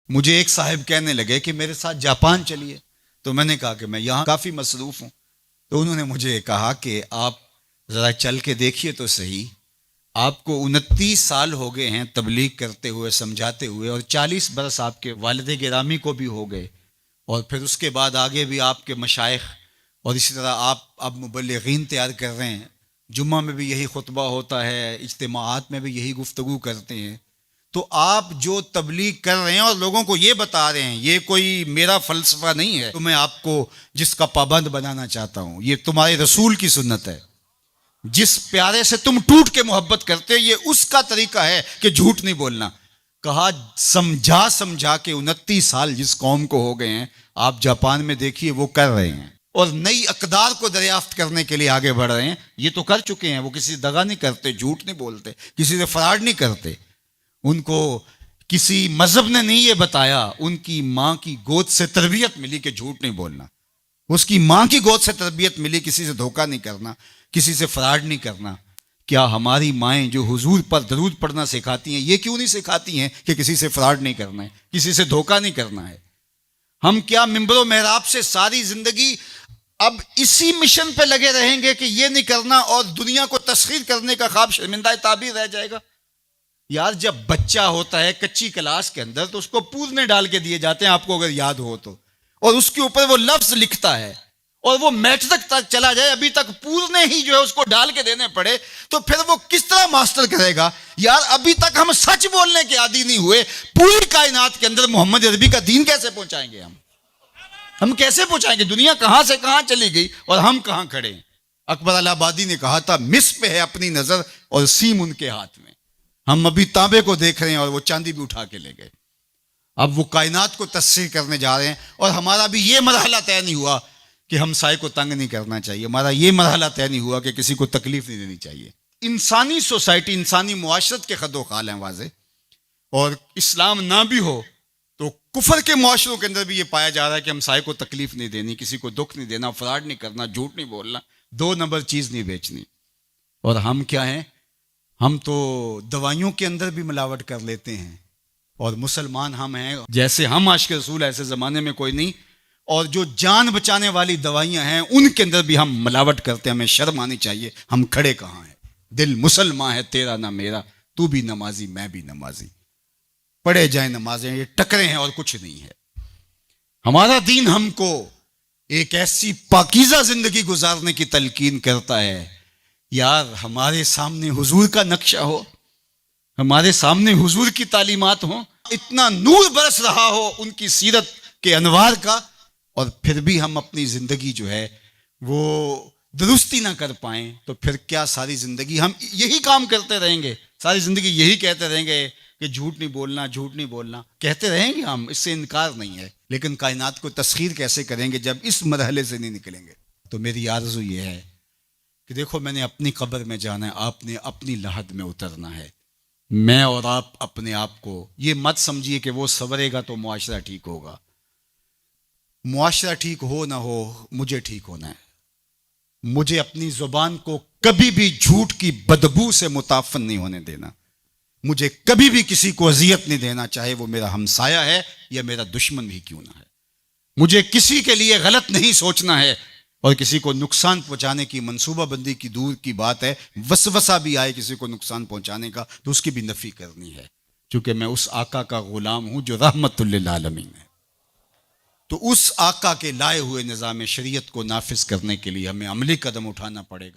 मुझे एक साहब कहने लगे कि मेरे साथ जापान चलिए, तो मैंने कहा कि मैं यहाँ काफ़ी मसरूफ़ हूँ। तो उन्होंने मुझे कहा कि आप ज़रा चल के देखिए तो सही, आपको 29 साल हो गए हैं तबलीग करते हुए, समझाते हुए, और 40 बरस आपके वालिद गिरामी को भी हो गए, और फिर उसके बाद आगे भी आपके मशाइख, और इसी तरह आप अब मुबल्लिगीन तैयार कर रहे हैं। जुम्मा में भी यही खुतबा होता है, इज्तिमाआत में भी यही गुफ्तगू करते हैं। तो आप जो तबलीग कर रहे हैं और लोगों को ये बता रहे हैं, ये कोई मेरा फ़लसफ़ा नहीं है तो मैं आपको जिसका पाबंद बनाना चाहता हूँ, ये तुम्हारे रसूल की सुन्नत है। जिस प्यारे से तुम टूट के मोहब्बत करते हो, ये उसका तरीका है कि झूठ नहीं बोलना। कहा समझा समझा के 29 साल जिस कौम को हो गए हैं, आप जापान में देखिए वो कर रहे हैं, और नई अकदार को दरियाफ्त करने के लिए आगे बढ़ रहे हैं। ये तो कर चुके हैं, वो किसी से दगा नहीं करते, झूठ नहीं बोलते, किसी से फराड नहीं करते। उनको किसी मजहब ने नहीं ये बताया, उनकी माँ की गोद से तरबियत मिली कि झूठ नहीं बोलना। उसकी माँ की गोद से तरबियत मिली किसी से धोखा नहीं करना, किसी से फराड नहीं करना। क्या हमारी माएँ जो हुजूर पर दरूद पढ़ना सिखाती हैं, ये क्यों नहीं सिखाती हैं कि किसी से फराड नहीं करना है, किसी से धोखा नहीं करना है? हम क्या मिंबर मेहराब से सारी जिंदगी अब इसी मिशन पे लगे रहेंगे कि ये नहीं करना, और दुनिया को तस्खीर करने का ख्वाब शर्मिंदा ताबीर रह जाएगा? यार, जब बच्चा होता है कच्ची क्लास के अंदर, तो उसको पूरने डाल के दिए जाते हैं, आपको अगर याद हो तो, और उसके ऊपर वो लफ्ज लिखता है, और वो मैट्रिक तक चला जाए, अभी तक पूरने ही जो है उसको डाल के देने पड़े, तो फिर वो किस तरह मास्टर करेगा? यार, अभी तक हम सच बोलने के आदी नहीं हुए। पूरी कायनात के अंदर मोहम्मद अरबी का दीन कैसे पहुंचाएंगे? हम कैसे पहुंचाएंगे? दुनिया कहां से कहां चली गई और हम कहां खड़े हैं? अकबर इलाहाबादी ने कहा था, मिस पे है अपनी नजर और सीम उनके हाथ में। हम अभी तांबे को देख रहे हैं और वो चांदी भी उठा के ले गए। अब वो कायनात को तस्सीर करने जा रहे हैं, और हमारा भी ये मरहला तय नहीं हुआ कि हम साए को तंग नहीं करना चाहिए, हमारा ये मरहला तय नहीं हुआ कि किसी को तकलीफ नहीं देनी चाहिए। इंसानी सोसाइटी, इंसानी मुआशरत के खदो खाल हैं वाजे, और इस्लाम ना भी हो तो कुफर के मुआशरों के अंदर भी ये पाया जा रहा है कि हम साए को तकलीफ नहीं देनी, किसी को दुख नहीं देना, फराड नहीं करना, झूठ नहीं बोलना, 2 नंबर चीज़ नहीं बेचनी। और हम क्या हैं? हम तो दवाइयों के अंदर भी मिलावट कर लेते हैं, और मुसलमान हम हैं, जैसे हम आशिक रसूल ऐसे ज़माने में कोई नहीं। और जो जान बचाने वाली दवाइयां हैं उनके अंदर भी हम मिलावट करते हैं। हमें शर्म आनी चाहिए। हम खड़े कहाँ हैं? दिल मुसलमान है तेरा ना मेरा, तू भी नमाजी मैं भी नमाजी, पढ़े जाए नमाजें, ये टकरे हैं और कुछ नहीं है। हमारा दीन हमको एक ऐसी पाकीज़ा जिंदगी गुजारने की तलकीन करता है। यार, हमारे सामने हुजूर का नक्शा हो, हमारे सामने हुजूर की तालीमात हो, इतना नूर बरस रहा हो उनकी सीरत के अनवार का, और फिर भी हम अपनी जिंदगी जो है वो दुरुस्ती ना कर पाएं, तो फिर क्या सारी जिंदगी हम यही काम करते रहेंगे? सारी जिंदगी यही कहते रहेंगे कि झूठ नहीं बोलना, झूठ नहीं बोलना, कहते रहेंगे हम, इससे इनकार नहीं है। लेकिन कायनात को तस्खीर कैसे करेंगे जब इस मरहले से नहीं निकलेंगे? तो मेरी आरज़ू ये है कि देखो, मैंने अपनी कब्र में जाना है, आपने अपनी लहद में उतरना है। मैं और आप अपने आप को ये मत समझिए कि वो संवरेगा तो मुआशरा ठीक होगा। मुआशरा ठीक हो ना हो, मुझे ठीक होना है। मुझे अपनी जुबान को कभी भी झूठ की बदबू से मुताफन नहीं होने देना। मुझे कभी भी किसी को अजियत नहीं देना, चाहे वो मेरा हमसाया है या मेरा दुश्मन भी क्यों ना है। मुझे किसी के लिए गलत नहीं सोचना है, और किसी को नुकसान पहुंचाने की मंसूबाबंदी की दूर की बात है, वसवसा भी आए किसी को नुकसान पहुंचाने का तो उसकी भी नफी करनी है, क्योंकि मैं उस आका का गुलाम हूं जो रहमतुल लिल आलमीन है। तो उस आका के लाए हुए निज़ाम शरीयत को नाफिज करने के लिए हमें अमली कदम उठाना पड़ेगा।